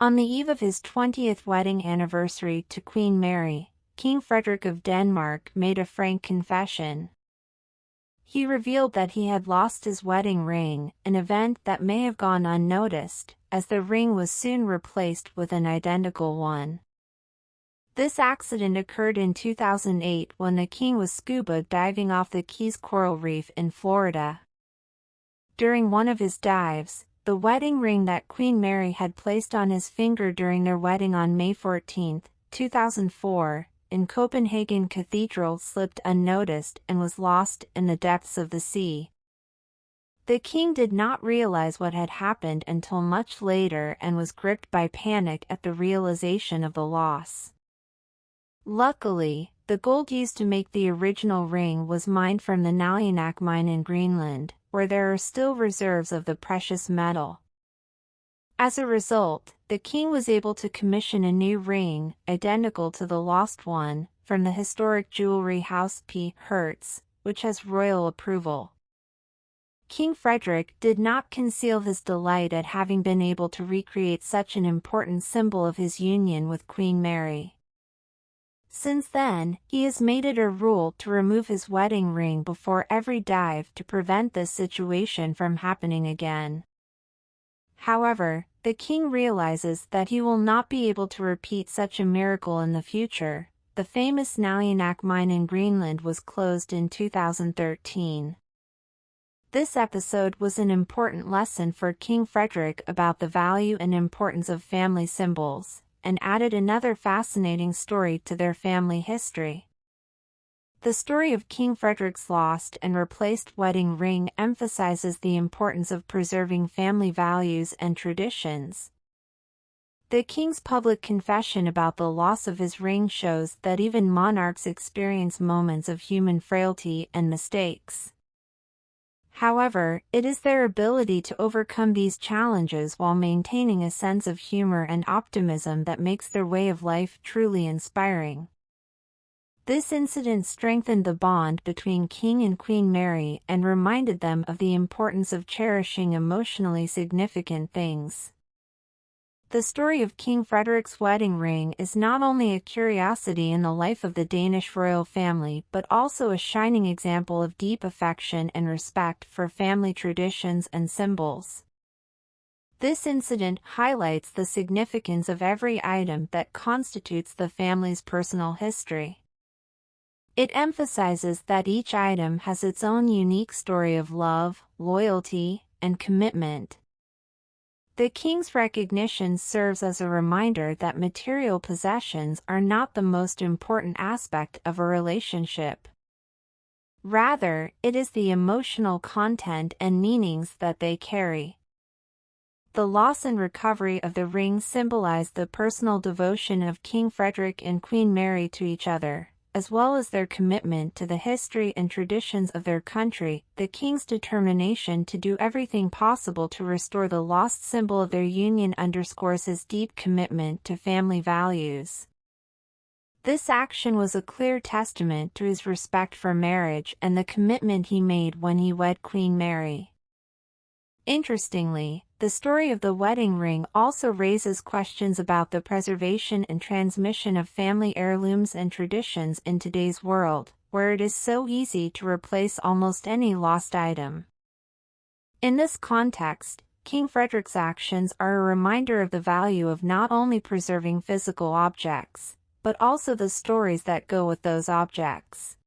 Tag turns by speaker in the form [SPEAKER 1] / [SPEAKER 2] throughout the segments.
[SPEAKER 1] On the eve of his 20th wedding anniversary to Queen Mary, King Frederick of Denmark made a frank confession. He revealed that he had lost his wedding ring, an event that may have gone unnoticed, as the ring was soon replaced with an identical one. This accident occurred in 2008 when the king was scuba diving off the Keys Coral Reef in Florida. During one of his dives, the wedding ring that Queen Mary had placed on his finger during their wedding on May 14, 2004, in Copenhagen Cathedral slipped unnoticed and was lost in the depths of the sea. The king did not realize what had happened until much later and was gripped by panic at the realization of the loss. Luckily, the gold used to make the original ring was mined from the Nalunaq mine in Greenland, where there are still reserves of the precious metal. As a result, the king was able to commission a new ring, identical to the lost one, from the historic jewelry house P. Hertz, which has royal approval. King Frederick did not conceal his delight at having been able to recreate such an important symbol of his union with Queen Mary. Since then, he has made it a rule to remove his wedding ring before every dive to prevent this situation from happening again. However, the king realizes that he will not be able to repeat such a miracle in the future. The famous Nalunaq mine in Greenland was closed in 2013. This episode was an important lesson for King Frederick about the value and importance of family symbols, and added another fascinating story to their family history. The story of King Frederick's lost and replaced wedding ring emphasizes the importance of preserving family values and traditions. The king's public confession about the loss of his ring shows that even monarchs experience moments of human frailty and mistakes. However, it is their ability to overcome these challenges while maintaining a sense of humor and optimism that makes their way of life truly inspiring. This incident strengthened the bond between King and Queen Mary and reminded them of the importance of cherishing emotionally significant things. The story of King Frederick's wedding ring is not only a curiosity in the life of the Danish royal family but also a shining example of deep affection and respect for family traditions and symbols. This incident highlights the significance of every item that constitutes the family's personal history. It emphasizes that each item has its own unique story of love, loyalty, and commitment. The king's recognition serves as a reminder that material possessions are not the most important aspect of a relationship. Rather, it is the emotional content and meanings that they carry. The loss and recovery of the ring symbolized the personal devotion of King Frederick and Queen Mary to each other, as well as their commitment to the history and traditions of their country. The king's determination to do everything possible to restore the lost symbol of their union underscores his deep commitment to family values. This action was a clear testament to his respect for marriage and the commitment he made when he wed Queen Mary. Interestingly, the story of the wedding ring also raises questions about the preservation and transmission of family heirlooms and traditions in today's world, where it is so easy to replace almost any lost item. In this context, King Frederick's actions are a reminder of the value of not only preserving physical objects, but also the stories that go with those objects.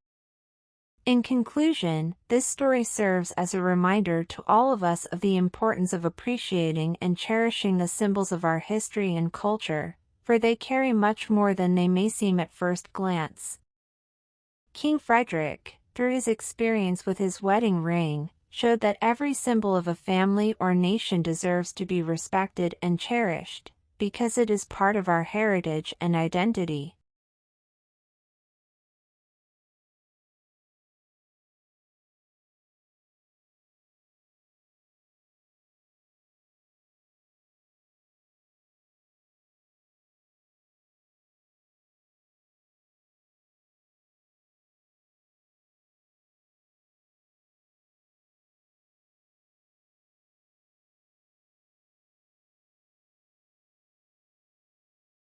[SPEAKER 1] In conclusion, this story serves as a reminder to all of us of the importance of appreciating and cherishing the symbols of our history and culture, for they carry much more than they may seem at first glance. King Frederick, through his experience with his wedding ring, showed that every symbol of a family or nation deserves to be respected and cherished, because it is part of our heritage and identity.